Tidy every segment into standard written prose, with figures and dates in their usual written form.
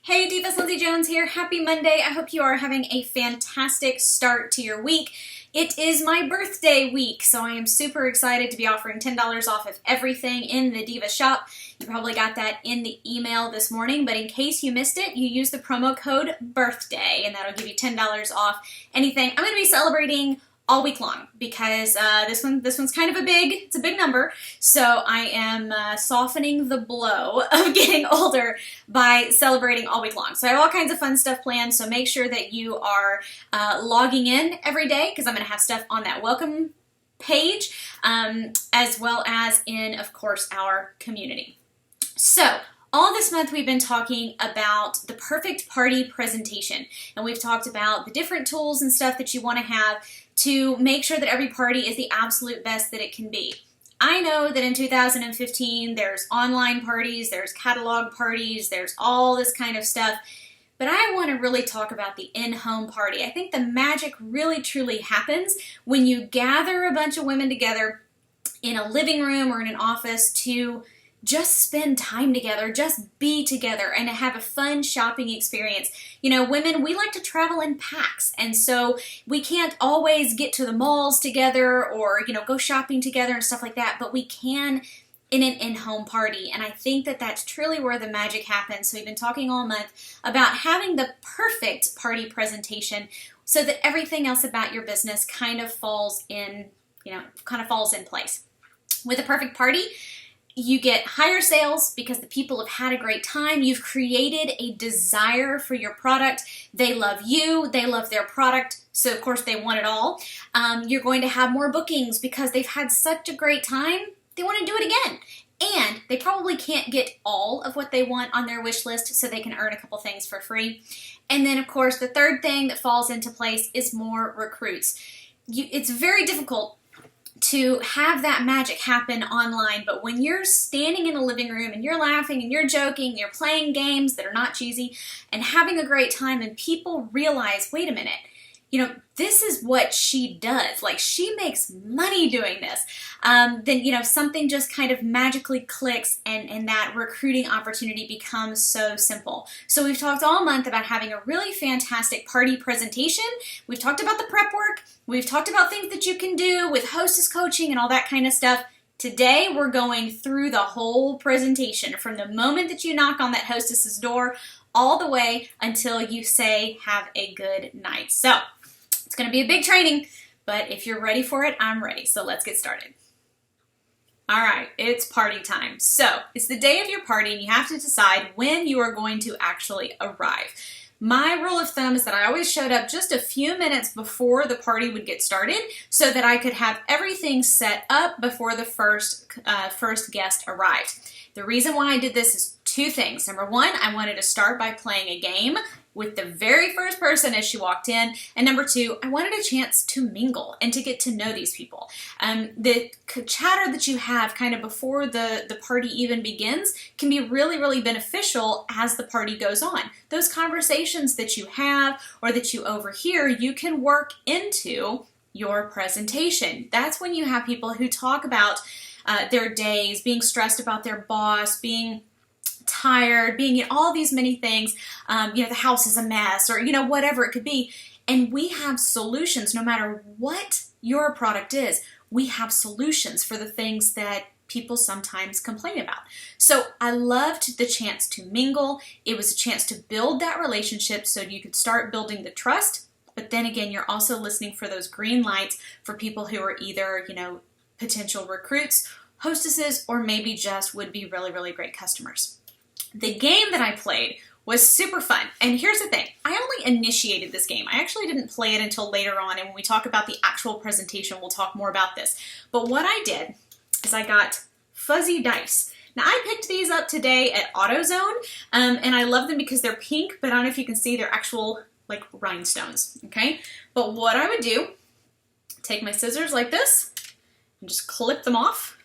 Hey Divas, Lindsay Jones here. Happy Monday. I hope you are having a fantastic start to your week. It is my birthday week, so I am super excited to be offering $10 off of everything in the Diva shop. You probably got that in the email this morning, but in case you missed it, you use the promo code BIRTHDAY, and that'll give you $10 off anything. I'm going to be celebrating all week long because this one's kind of it's a big number, so I am softening the blow of getting older by celebrating all week long. So I have all kinds of fun stuff planned, so make sure that you are logging in every day because I'm going to have stuff on that welcome page as well as in, of course, our community. So all this month we've been talking about the perfect party presentation, and we've talked about the different tools and stuff that you want to have to make sure that every party is the absolute best that it can be. I know that in 2015 there's online parties, there's catalog parties, there's all this kind of stuff, but I want to really talk about the in-home party. I think the magic really truly happens when you gather a bunch of women together in a living room or in an office to just spend time together, just be together, and to have a fun shopping experience. You know, women, we like to travel in packs, and so we can't always get to the malls together or, go shopping together and stuff like that, but we can in an in-home party, and I think that that's truly where the magic happens. So we've been talking all month about having the perfect party presentation so that everything else about your business kind of falls in place. With a perfect party, you get higher sales because the people have had a great time. You've created a desire for your product. They love you. They love their product. So, of course, they want it all. You're going to have more bookings because they've had such a great time. They want to do it again. And they probably can't get all of what they want on their wish list, so they can earn a couple things for free. And then, of course, the third thing that falls into place is more recruits. It's very difficult to have that magic happen online, but when you're standing in a living room and you're laughing and you're joking, you're playing games that are not cheesy and having a great time, and people realize, wait a minute, this is what she does. Like, she makes money doing this. Then, something just kind of magically clicks and that recruiting opportunity becomes so simple. So we've talked all month about having a really fantastic party presentation. We've talked about the prep work. We've talked about things that you can do with hostess coaching and all that kind of stuff. Today, we're going through the whole presentation from the moment that you knock on that hostess's door all the way until you say, have a good night. So it's going to be a big training, but if you're ready for it, I'm ready. So let's get started. All right, it's party time. So it's the day of your party, and you have to decide when you are going to actually arrive. My rule of thumb is that I always showed up just a few minutes before the party would get started so that I could have everything set up before the first guest arrived. The reason why I did this is two things. Number one, I wanted to start by playing a game with the very first person as she walked in. And number two, I wanted a chance to mingle and to get to know these people. The chatter that you have kind of before the party even begins can be really, really beneficial as the party goes on. Those conversations that you have or that you overhear, you can work into your presentation. That's when you have people who talk about their days, being stressed about their boss, being tired, being all these many things, the house is a mess, or whatever it could be. And we have solutions. No matter what your product is, we have solutions for the things that people sometimes complain about. So I loved the chance to mingle. It was a chance to build that relationship so you could start building the trust. But then again, you're also listening for those green lights for people who are either, potential recruits, hostesses, or maybe just would be really, really great customers. The game that I played was super fun. And here's the thing. I only initiated this game. I actually didn't play it until later on. And when we talk about the actual presentation, we'll talk more about this. But what I did is I got fuzzy dice. Now, I picked these up today at AutoZone. And I love them because they're pink. But I don't know if you can see, they're actual, like, rhinestones. Okay? But what I would do, take my scissors like this and just clip them off.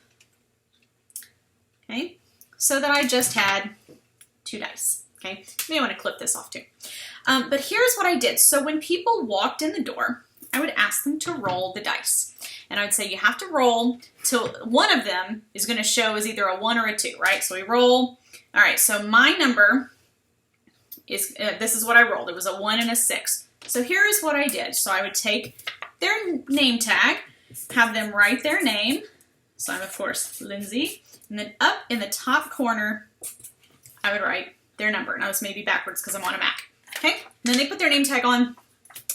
Okay? So that I just had 2 dice, okay? You may want to clip this off too. But here's what I did. So when people walked in the door, I would ask them to roll the dice. And I would say, you have to roll till one of them is going to show as either a 1 or a 2, right? So we roll. All right, so my number this is what I rolled. It was a 1 and a 6. So here is what I did. So I would take their name tag, have them write their name. So I'm, of course, Lindsay. And then up in the top corner, I would write their number. Now this may be backwards because I'm on a Mac. Okay? And then they put their name tag on,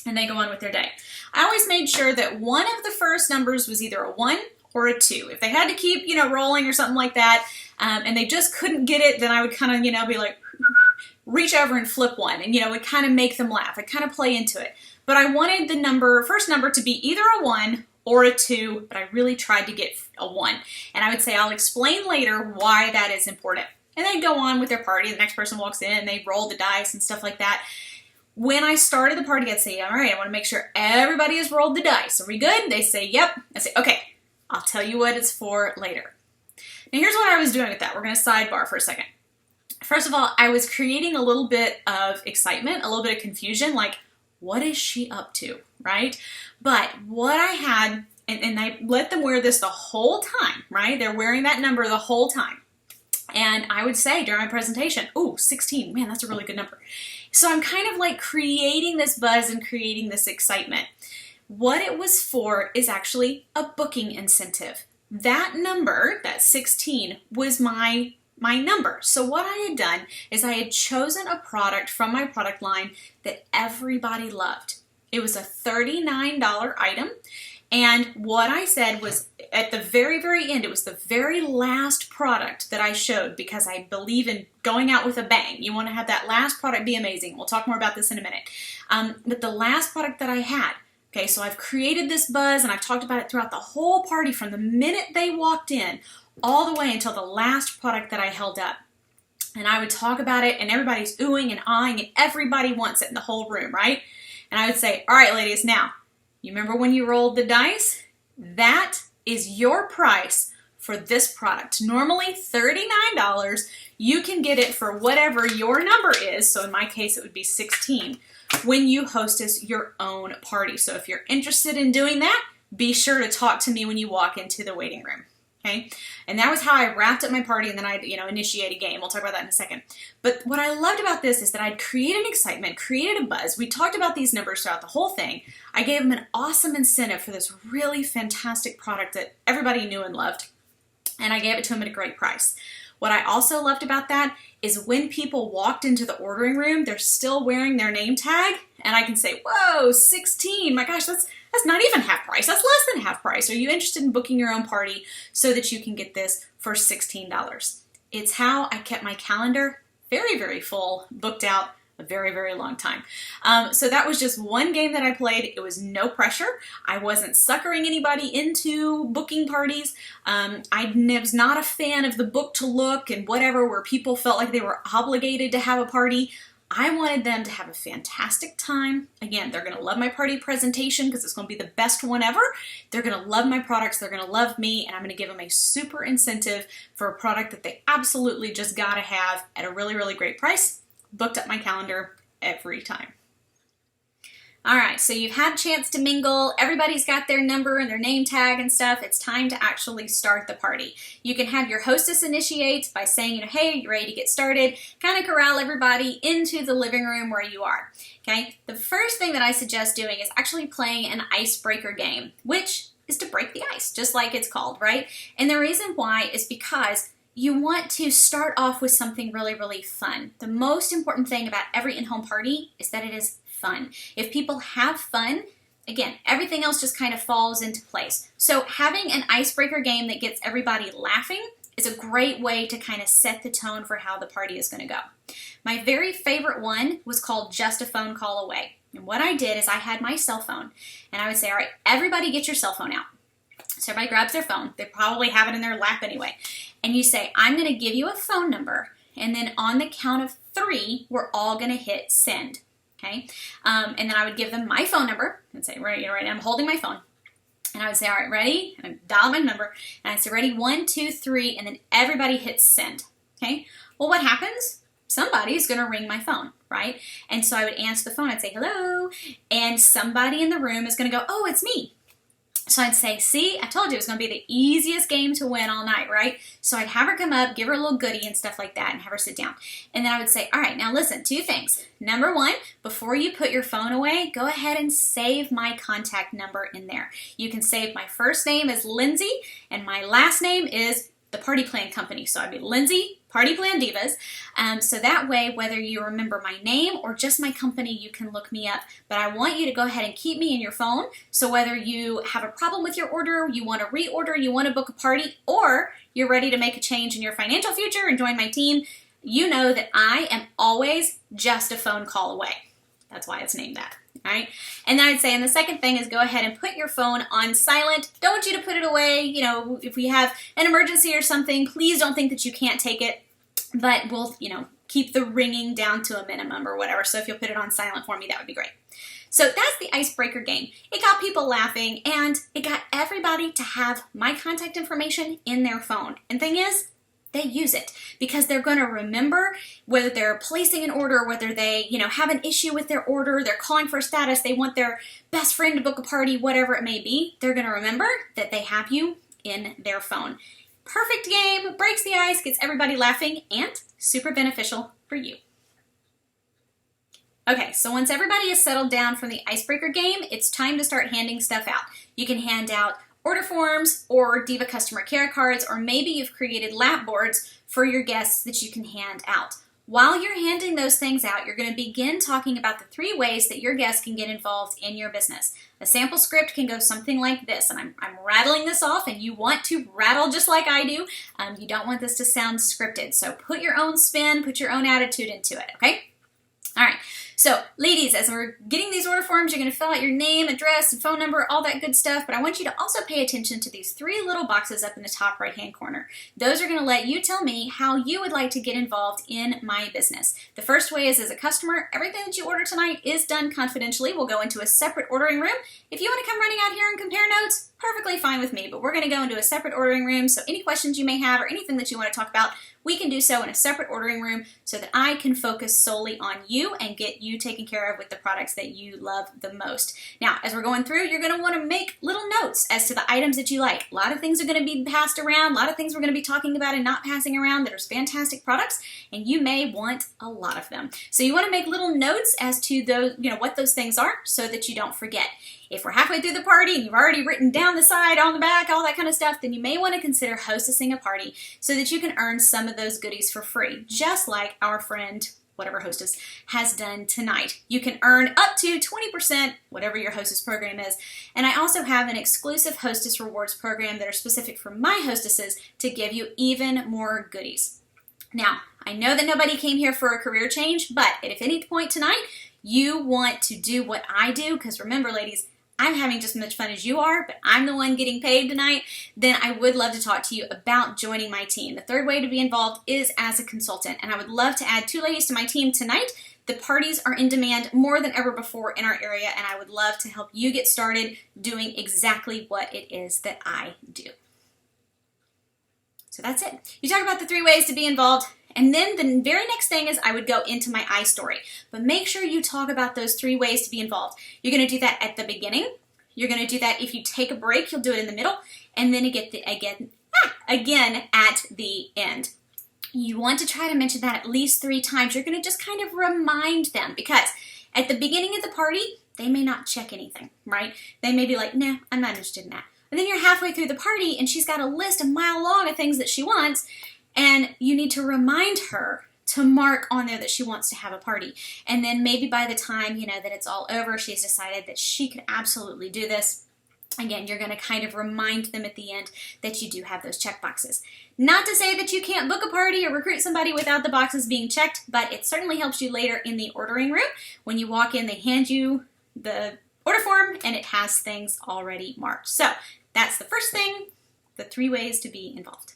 and they go on with their day. I always made sure that one of the first numbers was either a 1 or a 2. If they had to keep, rolling or something like that, and they just couldn't get it, then I would kind of, be like, reach over and flip one, and, would kind of make them laugh. I'd kind of play into it. But I wanted the first number to be either a 1 or a 2, but I really tried to get a 1. And I would say, I'll explain later why that is important. And they'd go on with their party. The next person walks in, they roll the dice and stuff like that. When I started the party, I'd say, all right, I want to make sure everybody has rolled the dice. Are we good? They say, yep. I say, okay, I'll tell you what it's for later. Now, here's what I was doing with that. We're going to sidebar for a second. First of all, I was creating a little bit of excitement, a little bit of confusion, like, what is she up to, right? But what I had, and I let them wear this the whole time, right? They're wearing that number the whole time. And I would say during my presentation, ooh, 16, man, that's a really good number. So I'm kind of like creating this buzz and creating this excitement. What it was for is actually a booking incentive. That number, that 16, was my number. So what I had done is I had chosen a product from my product line that everybody loved. It was a $39 item. And what I said was at the very, very end, it was the very last product that I showed because I believe in going out with a bang. You want to have that last product be amazing. We'll talk more about this in a minute. But the last product that I had, okay, so I've created this buzz and I've talked about it throughout the whole party from the minute they walked in all the way until the last product that I held up. And I would talk about it and everybody's oohing and ahhing and everybody wants it in the whole room, right? And I would say, all right, ladies, now, you remember when you rolled the dice? That is your price for this product. Normally $39. You can get it for whatever your number is. So in my case, it would be 16 when you hostess your own party. So if you're interested in doing that, be sure to talk to me when you walk into the waiting room. Okay, and that was how I wrapped up my party, and then I'd, initiate a game. We'll talk about that in a second. But what I loved about this is that I'd created excitement, created a buzz. We talked about these numbers throughout the whole thing. I gave them an awesome incentive for this really fantastic product that everybody knew and loved, and I gave it to them at a great price. What I also loved about that is when people walked into the ordering room, they're still wearing their name tag, and I can say, whoa, 16, my gosh, that's not even half price. That's less than half price. Are you interested in booking your own party so that you can get this for $16? It's how I kept my calendar very, very full, booked out a very, very long time. So that was just one game that I played. It was no pressure. I wasn't suckering anybody into booking parties. I was not a fan of the book to look and whatever where people felt like they were obligated to have a party. I wanted them to have a fantastic time. Again, they're going to love my party presentation because it's going to be the best one ever. They're going to love my products. They're going to love me, and I'm going to give them a super incentive for a product that they absolutely just got to have at a really, really great price. Booked up my calendar every time. All right, so you've had a chance to mingle. Everybody's got their number and their name tag and stuff. It's time to actually start the party. You can have your hostess initiate by saying, hey, you ready to get started? Kind of corral everybody into the living room where you are. Okay, the first thing that I suggest doing is actually playing an icebreaker game, which is to break the ice, just like it's called, right? And the reason why is because you want to start off with something really, really fun. The most important thing about every in-home party is that it is fun. If people have fun, again, everything else just kind of falls into place. So having an icebreaker game that gets everybody laughing is a great way to kind of set the tone for how the party is going to go. My very favorite one was called Just a Phone Call Away. And what I did is I had my cell phone, and I would say, all right, everybody get your cell phone out. So everybody grabs their phone. They probably have it in their lap anyway. And you say, I'm going to give you a phone number, and then on the count of 3, we're all going to hit send. Okay, and then I would give them my phone number and say, right now I'm holding my phone. And I would say, all right, ready? And I'd dial my number. And I'd say, ready, 1, 2, 3, and then everybody hits send. Okay, well, what happens? Somebody's going to ring my phone, right? And so I would answer the phone. I'd say, hello. And somebody in the room is going to go, oh, it's me. So I'd say, see, I told you it was going to be the easiest game to win all night, right? So I'd have her come up, give her a little goodie and stuff like that, and have her sit down. And then I would say, all right, now listen, 2 things. Number 1, before you put your phone away, go ahead and save my contact number in there. You can save my first name as Lindsay, and my last name is the Party Plan Company. So I'd be Lindsay Party Plan Divas. So that way, whether you remember my name or just my company, you can look me up. But I want you to go ahead and keep me in your phone. So whether you have a problem with your order, you want to reorder, you want to book a party, or you're ready to make a change in your financial future and join my team, you know that I am always just a phone call away. That's why it's named that. All right. And then I'd say, and the second thing is go ahead and put your phone on silent. Don't want you to put it away. You know, if we have an emergency or something, please don't think that you can't take it. But we'll, keep the ringing down to a minimum or whatever. So if you'll put it on silent for me, that would be great. So that's the icebreaker game. It got people laughing, and it got everybody to have my contact information in their phone. And thing is, they use it because they're going to remember whether they're placing an order, whether they, have an issue with their order, they're calling for status, they want their best friend to book a party, whatever it may be. They're going to remember that they have you in their phone. Perfect game, breaks the ice, gets everybody laughing, and super beneficial for you. Okay, so once everybody is settled down from the icebreaker game, it's time to start handing stuff out. You can hand out order forms or Diva customer care cards, or maybe you've created lap boards for your guests that you can hand out. While you're handing those things out, you're going to begin talking about the 3 ways that your guests can get involved in your business. A sample script can go something like this, and I'm rattling this off, and you want to rattle just like I do. You don't want this to sound scripted, so put your own spin, put your own attitude into it, okay? All right, so ladies, as we're getting these order forms, you're going to fill out your name, address, and phone number, all that good stuff, but I want you to also pay attention to these 3 little boxes up in the top right-hand corner. Those are going to let you tell me how you would like to get involved in my business. The first way is as a customer, everything that you order tonight is done confidentially. We'll go into a separate ordering room. If you want to come running out here and compare notes, perfectly fine with me, but we're going to go into a separate ordering room, so any questions you may have or anything that you want to talk about, we can do so in a separate ordering room so that I can focus solely on you and get you taken care of with the products that you love the most. Now, as we're going through, you're going to want to make little notes as to the items that you like. A lot of things are going to be passed around, a lot of things we're going to be talking about and not passing around that are fantastic products, and you may want a lot of them. So you want to make little notes as to those, what those things are so that you don't forget. If we're halfway through the party and you've already written down the side, on the back, all that kind of stuff, then you may want to consider hostessing a party so that you can earn some of those goodies for free, just like our friend, whatever hostess, has done tonight. You can earn up to 20%, whatever your hostess program is. And I also have an exclusive hostess rewards program that are specific for my hostesses to give you even more goodies. Now, I know that nobody came here for a career change, but if at any point tonight you want to do what I do, because remember, ladies, I'm having just as much fun as you are, but I'm the one getting paid tonight, then I would love to talk to you about joining my team. The third way to be involved is as a consultant, and I would love to add 2 ladies to my team tonight. The parties are in demand more than ever before in our area, and I would love to help you get started doing exactly what it is that I do. So that's it. You talk about the 3 ways to be involved. And then the very next thing is I would go into my iStory. But make sure you talk about those 3 ways to be involved. You're going to do that at the beginning. You're going to do that if you take a break. You'll do it in the middle. And then again at the end. You want to try to mention that at least 3 times. You're going to just kind of remind them, because at the beginning of the party, they may not check anything, right? They may be like, nah, I'm not interested in that. And then you're halfway through the party and she's got a list a mile long of things that she wants. And you need to remind her to mark on there that she wants to have a party. And then maybe by the time, that it's all over, she's decided that she could absolutely do this. Again, you're going to kind of remind them at the end that you do have those check boxes. Not to say that you can't book a party or recruit somebody without the boxes being checked, but it certainly helps you later in the ordering room. When you walk in, they hand you the order form and it has things already marked. So that's the first thing, the 3 ways to be involved.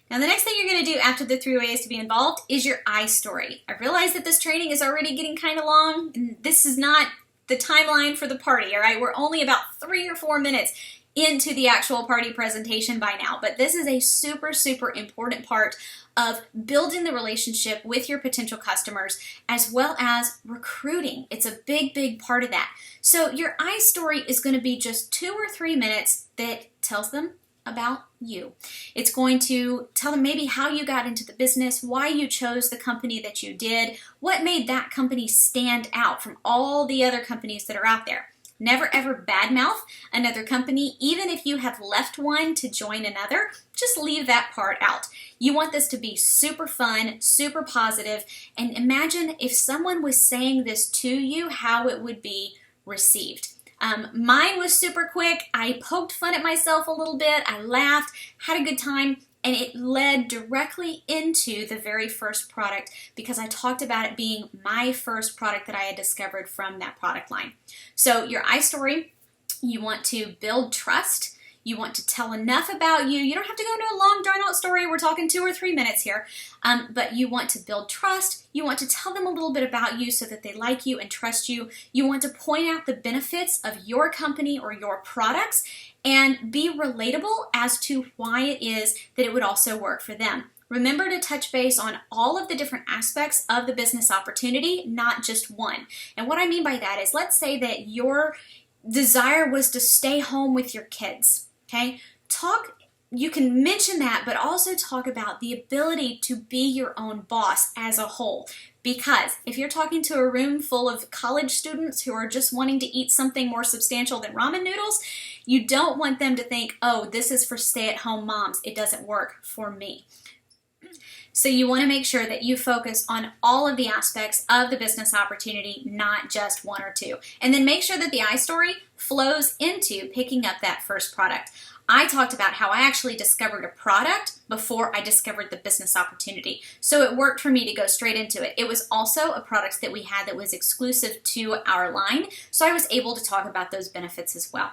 Now, the next thing you're going to do after the 3 ways to be involved is your iStory. I realize that this training is already getting kind of long, and this is not the timeline for the party, all right? We're only about 3 or 4 minutes into the actual party presentation by now, but this is a super, super important part of building the relationship with your potential customers as well as recruiting. It's a big, big part of that. So your iStory is going to be just 2 or 3 minutes that tells them about you. It's going to tell them maybe how you got into the business, why you chose the company that you did, what made that company stand out from all the other companies that are out there. Never ever badmouth another company, even if you have left one to join another. Just leave that part out. You want this to be super fun, super positive, and imagine if someone was saying this to you, how it would be received. Mine was super quick. I poked fun at myself a little bit. I laughed, had a good time, and it led directly into the very first product because I talked about it being my first product that I had discovered from that product line. So your iStory, you want to build trust. You want to tell enough about you. You don't have to go into a long drawn out story. We're talking 2 or 3 minutes here. But you want to build trust. You want to tell them a little bit about you so that they like you and trust you. You want to point out the benefits of your company or your products and be relatable as to why it is that it would also work for them. Remember to touch base on all of the different aspects of the business opportunity, not just one. And what I mean by that is, let's say that your desire was to stay home with your kids. Okay, you can mention that, but also talk about the ability to be your own boss as a whole. Because if you're talking to a room full of college students who are just wanting to eat something more substantial than ramen noodles, you don't want them to think, oh, this is for stay-at-home moms. It doesn't work for me. So you want to make sure that you focus on all of the aspects of the business opportunity, not just 1 or 2. And then make sure that the iStory flows into picking up that first product. I talked about how I actually discovered a product before I discovered the business opportunity. So it worked for me to go straight into it. It was also a product that we had that was exclusive to our line. So I was able to talk about those benefits as well.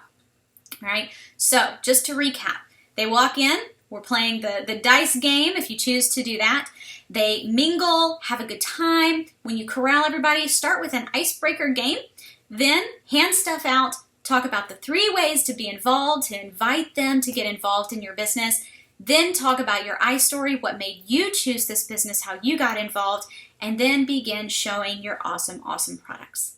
All right. So just to recap, they walk in. We're playing the dice game if you choose to do that. They mingle, have a good time. When you corral everybody, start with an icebreaker game. Then hand stuff out. Talk about the 3 ways to be involved, to invite them to get involved in your business. Then talk about your iStory, what made you choose this business, how you got involved, and then begin showing your awesome, awesome products.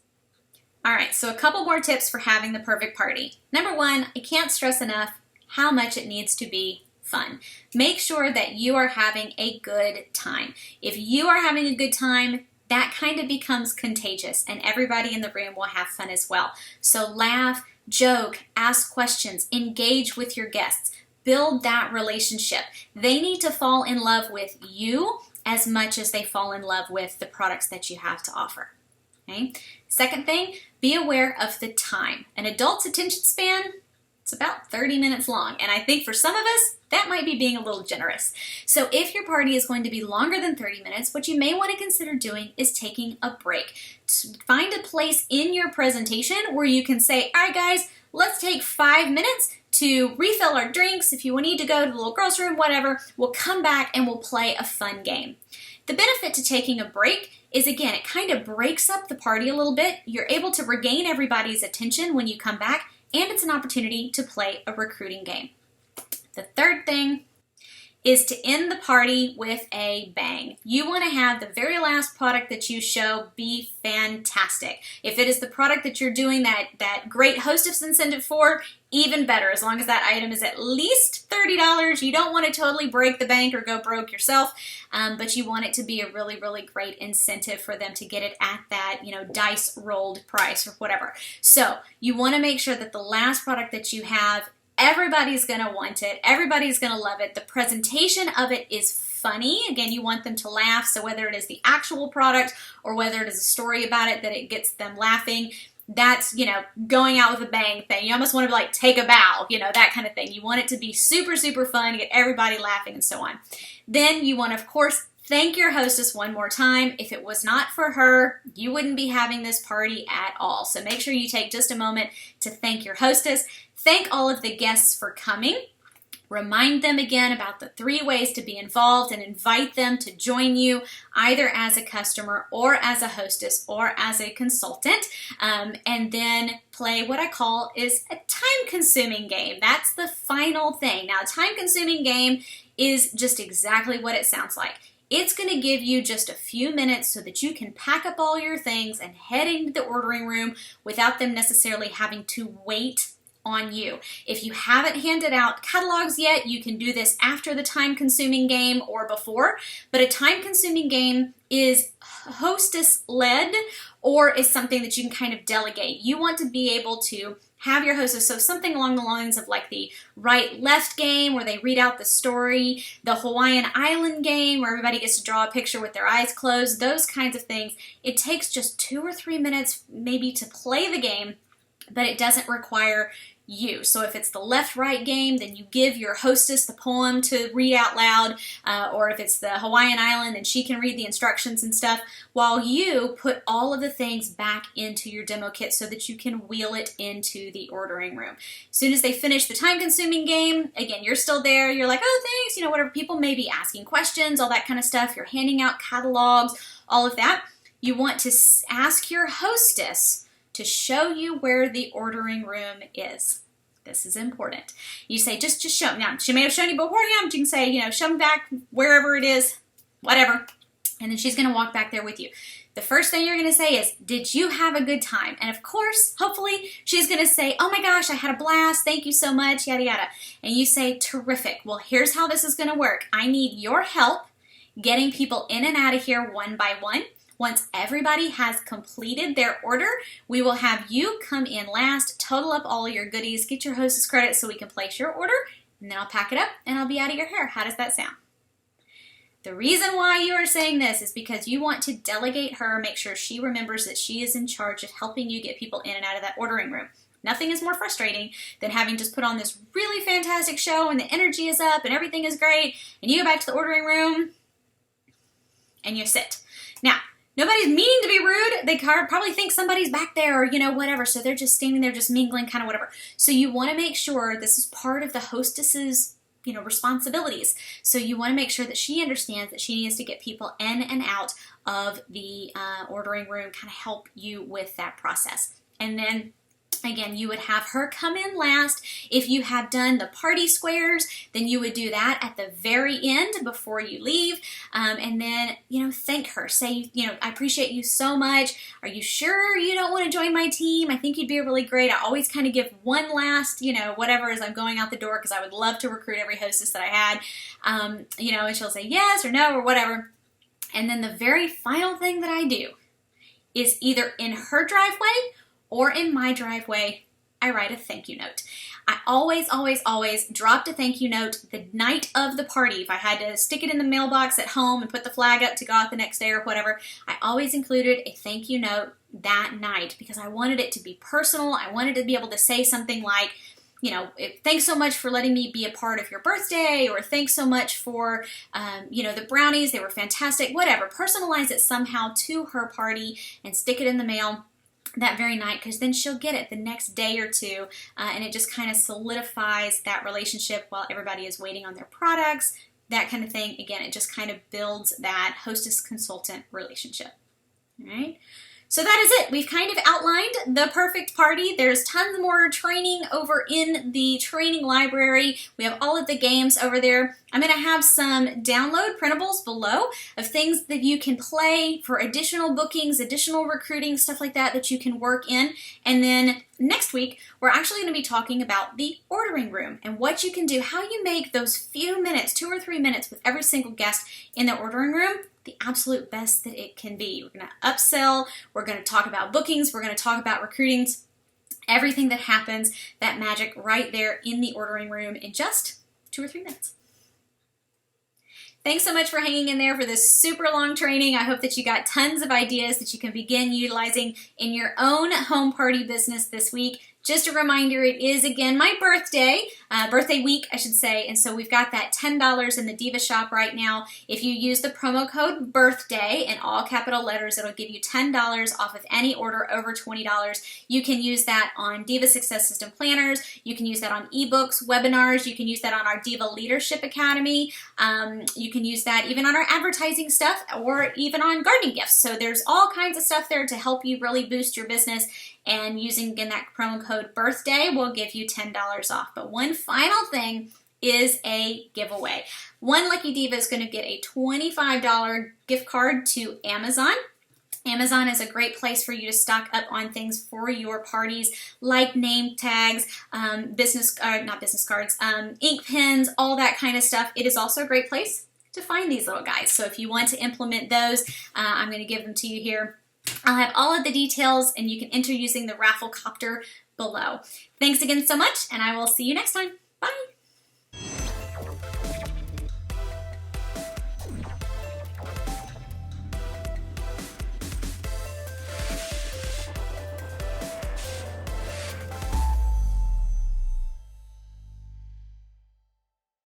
All right, so a couple more tips for having the perfect party. Number 1, I can't stress enough how much it needs to be fun. Make sure that you are having a good time. If you are having a good time, that kind of becomes contagious and everybody in the room will have fun as well. So laugh, joke, ask questions, engage with your guests, build that relationship. They need to fall in love with you as much as they fall in love with the products that you have to offer. Okay? Second thing, be aware of the time. An adult's attention span, it's about 30 minutes long, and I think for some of us, that might be being a little generous. So if your party is going to be longer than 30 minutes, what you may want to consider doing is taking a break. Find a place in your presentation where you can say, all right guys, let's take 5 minutes to refill our drinks. If you need to go to the little girls' room, whatever, we'll come back and we'll play a fun game. The benefit to taking a break is, again, it kind of breaks up the party a little bit. You're able to regain everybody's attention when you come back, and it's an opportunity to play a recruiting game. The third thing is to end the party with a bang. You want to have the very last product that you show be fantastic. If it is the product that you're doing that great hostess incentive for, even better, as long as that item is at least $30. You don't want to totally break the bank or go broke yourself, but you want it to be a really, really great incentive for them to get it at that, dice rolled price or whatever. So you want to make sure that the last product that you have, everybody's going to want it. Everybody's going to love it. The presentation of it is funny. Again, you want them to laugh. So whether it is the actual product or whether it is a story about it that it gets them laughing, that's, going out with a bang thing. You almost want to take a bow, that kind of thing. You want it to be super, super fun, get everybody laughing and so on. Then you want to, of course, thank your hostess one more time. If it was not for her, you wouldn't be having this party at all. So make sure you take just a moment to thank your hostess. Thank all of the guests for coming. Remind them again about the 3 ways to be involved and invite them to join you either as a customer or as a hostess or as a consultant. And then play what I call is a time-consuming game. That's the final thing. Now, a time-consuming game is just exactly what it sounds like. It's going to give you just a few minutes so that you can pack up all your things and head into the ordering room without them necessarily having to wait on you. If you haven't handed out catalogs yet, you can do this after the time-consuming game or before, but a time-consuming game is hostess-led or is something that you can kind of delegate. You want to be able to have your hostess, so something along the lines of like the right-left game where they read out the story, the Hawaiian Island game where everybody gets to draw a picture with their eyes closed, those kinds of things. It takes just 2 or 3 minutes maybe to play the game, but it doesn't require you. So if it's the left-right game, then you give your hostess the poem to read out loud, or if it's the Hawaiian Island, then she can read the instructions and stuff, while you put all of the things back into your demo kit so that you can wheel it into the ordering room. As soon as they finish the time-consuming game, again, you're still there, you're like, oh, thanks, you know, whatever, people may be asking questions, all that kind of stuff, you're handing out catalogs, all of that. You want to ask your hostess to show you where the ordering room is. This is important. You say, just show me. Now, she may have shown you beforehand, but you can say, you know, show me back wherever it is, whatever. And then she's going to walk back there with you. The first thing you're going to say is, did you have a good time? And of course, hopefully, she's going to say, oh my gosh, I had a blast. Thank you so much, yada, yada. And you say, terrific. Well, here's how this is going to work. I need your help getting people in and out of here one by one. Once everybody has completed their order, we will have you come in last, total up all your goodies, get your hostess credit so we can place your order, and then I'll pack it up and I'll be out of your hair. How does that sound? The reason why you are saying this is because you want to delegate her, make sure she remembers that she is in charge of helping you get people in and out of that ordering room. Nothing is more frustrating than having just put on this really fantastic show and the energy is up and everything is great, and you go back to the ordering room and you sit. Now, nobody's meaning to be rude. They probably think somebody's back there or, you know, whatever. So they're just standing there just mingling, kind of whatever. So you want to make sure this is part of the hostess's, you know, responsibilities. So you want to make sure that she understands that she needs to get people in and out of the ordering room, kind of help you with that process. And then again, you would have her come in last. If you have done the party squares, then you would do that at the very end before you leave. And then, you know, thank her. Say, you know, I appreciate you so much. Are you sure you don't want to join my team? I think you'd be really great. I always kind of give one last, you know, whatever as I'm going out the door because I would love to recruit every hostess that I had. You know, and she'll say yes or no or whatever. And then the very final thing that I do is either in her driveway or in my driveway, I write a thank you note. I always dropped a thank you note the night of the party. If I had to stick it in the mailbox at home and put the flag up to go out the next day or whatever, I always included a thank you note that night because I wanted it to be personal. I wanted to be able to say something like, you know, thanks so much for letting me be a part of your birthday, or thanks so much for, you know, the brownies, they were fantastic, whatever. Personalize it somehow to her party and stick it in the mail that very night, because then she'll get it the next day or two, and it just kind of solidifies that relationship while everybody is waiting on their products, that kind of thing. Again, it just kind of builds that hostess-consultant relationship. All right? So that is it. We've kind of outlined the perfect party. There's tons more training over in the training library. We have all of the games over there. I'm going to have some download printables below of things that you can play for additional bookings, additional recruiting, stuff like that that you can work in. And then next week, we're actually going to be talking about the ordering room and what you can do, how you make those few minutes, 2 or 3 minutes with every single guest in the ordering room the absolute best that it can be. We're going to upsell, we're going to talk about bookings, we're going to talk about recruitings, everything that happens, that magic right there in the ordering room in just 2 or 3 minutes. Thanks so much for hanging in there for this super long training. I hope that you got tons of ideas that you can begin utilizing in your own home party business this week. Just a reminder, it is, again, my birthday week, I should say, and so we've got that $10 in the Diva shop right now. If you use the promo code BIRTHDAY in all capital letters, it'll give you $10 off of any order over $20. You can use that on Diva Success System planners. You can use that on ebooks, webinars. You can use that on our Diva Leadership Academy. You can use that even on our advertising stuff or even on gardening gifts. So there's all kinds of stuff there to help you really boost your business. And using, again, that promo code BIRTHDAY will give you $10 off. But one final thing is a giveaway. One lucky diva is going to get a $25 gift card to Amazon. Amazon is a great place for you to stock up on things for your parties, like name tags, not business cards, ink pens, all that kind of stuff. It is also a great place to find these little guys. So if you want to implement those, I'm going to give them to you here. I'll have all of the details, and you can enter using the Rafflecopter below. Thanks again so much, and I will see you next time. Bye!